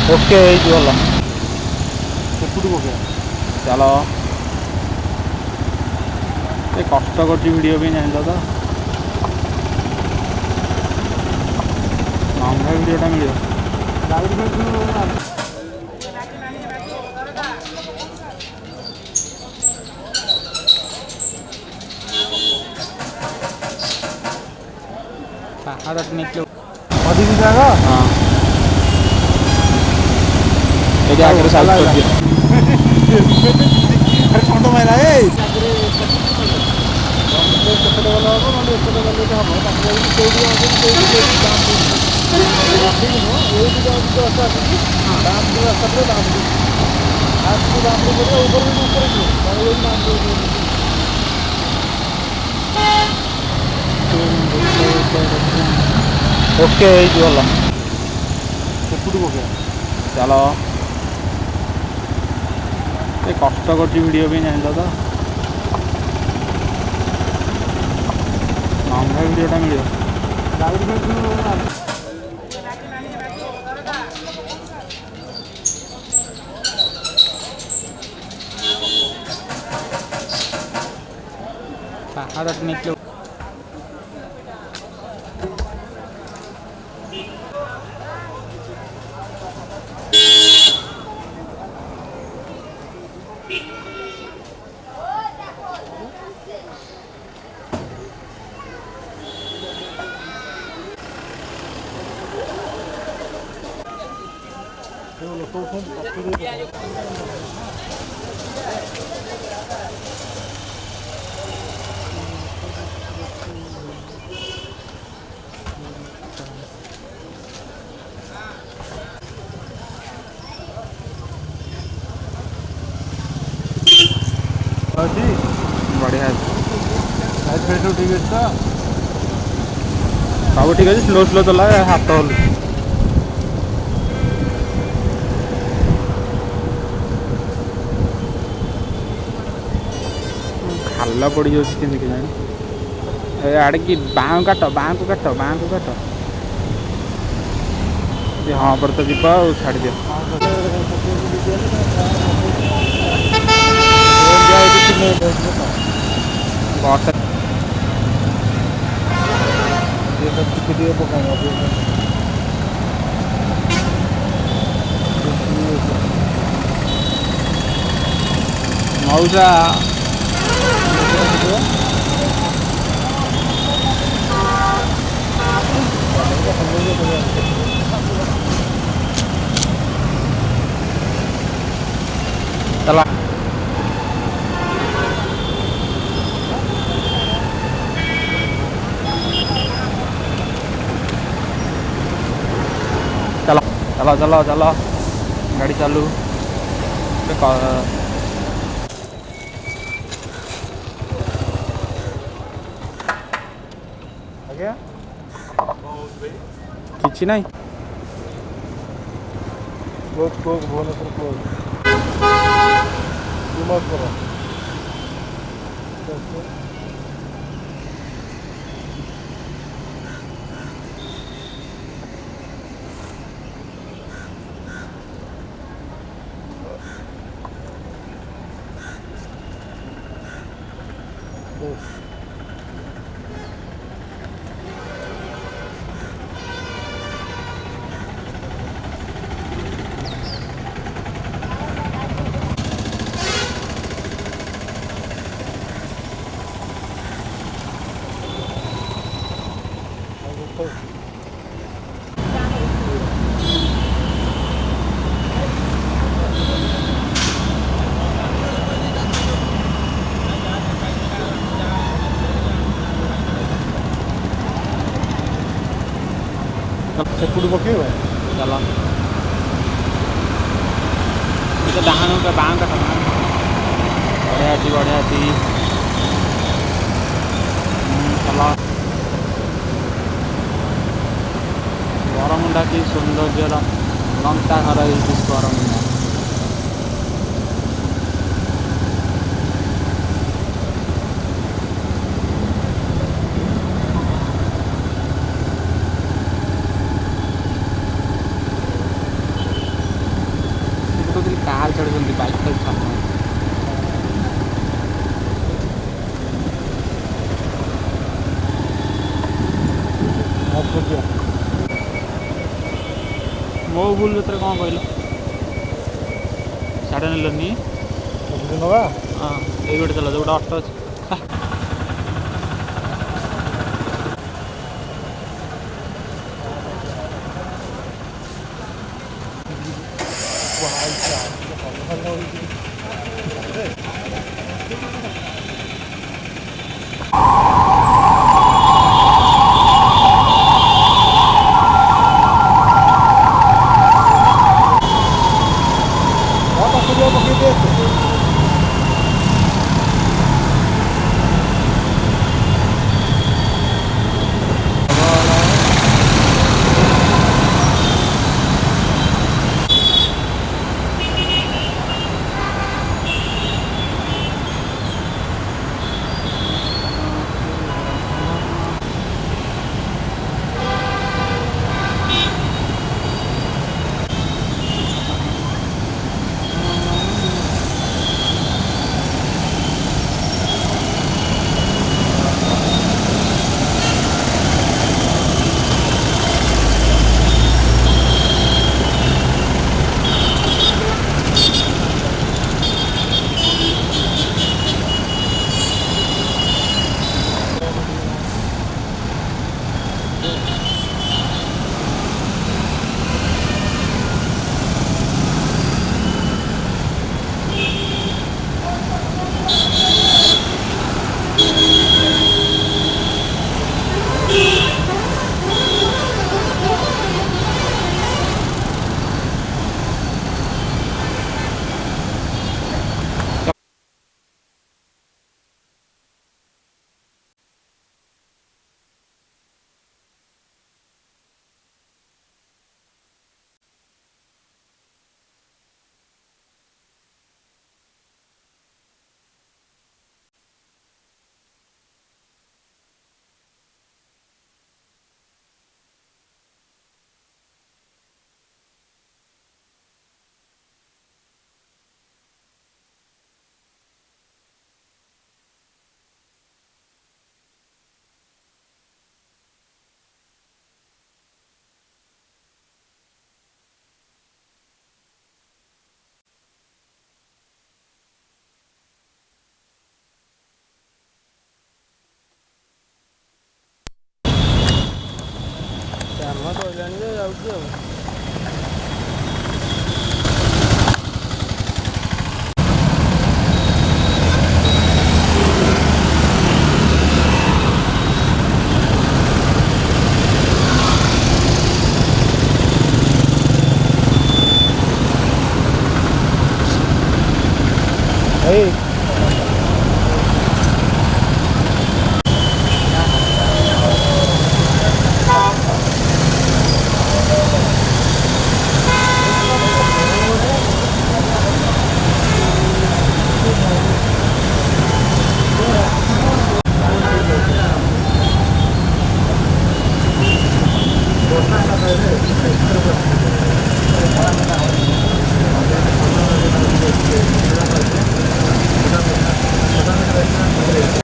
Okay ଭଲ ସେପଟୁ ପକେଇବା ଚାଲ ଏ କଷ୍ଟ କରୁଛି ଭିଡ଼ିଓ ପାଇଁ ଜାଣିଲ ତ ଲଙ୍ଗା ଭିଡ଼ିଓଟା ମିଳିବ ପାହାଡ଼ ନିକଲ ଅଧିକ ଜାଗା ହଁ ଏଇଠି ଆଗରେ ସାଇଜ୍ କରିଦିଅ ଛୋଟ ମାଇଲା ସେପଟେ ଗଲେ ହବ ନହେଲେ ଏପଟେ ଗଲେ ବି ହବ ତାକୁ ସେଇଠି ଏଇଠି ଯାଉଛି ରାସ୍ତା ଆସିକି ଦାମପୁର ରାସ୍ତା ପରେ ଦାମପୁର ଆସିକି ଦାମପୁର ପଡ଼ିବ ଉପରେ ବି ଉପରେ ଯିବ ତାହେଲେ ଏଇଠି ଦାମପୁର ଓକେ ହେଇଛି ଭଲ ସେପଟୁ ପକେଇବା ଚାଲ ଏ କଷ୍ଟ କରୁଛି ଭିଡ଼ିଓ ପାଇଁ ଜାଣିଲ ତ ଲଙ୍ଗା ଭିଡ଼ିଓଟା ମିଳିବ ପାହାଡ଼ ନିକଲ ଅଛି ବଢ଼ିଆ ଅଛି ସବୁ ଠିକ୍ ଅଛି ତ ସବୁ ଠିକ୍ ଅଛି ସ୍ଲୋ ସ୍ଲୋ ଚଲା ହାତ ହଲୁ ଖାଲ ପଡ଼ିଯାଉଛି କେମିତି କେଜାଣି ଏ ଆଡ଼ିକି ବାଁକୁ କାଟ ହଁ ପରେ ତ ଯିବ ଆଉ ଛାଡ଼ିଦିଅ ବର୍ଷା ଟିକେ ପକାଇବା ମଉସା चला चलो चलो चलो चलो गाड़ी चालू ଆଜ୍ଞା କିଛି ନାହିଁ ଭୁବନେଶ୍ୱର କ୍ଲୋଜ୍ କର ସେପଟୁ ପକେଇବା चलो तो ଡାହାଣ ବାଁ କାଟ ବଢ଼ିଆ ଅଛି चलो ବରମୁଣ୍ଡା କି ସୌନ୍ଦର୍ଯ୍ୟର ଗନ୍ତାଘର ଏଇ ବରମୁଣ୍ଡା। कार चढ़ुंट बाइक तो छाड़ मो भूल भर कौन कहल साढ़े नेलनी हाँ ये गोटे चल गोटे अटो अच्छे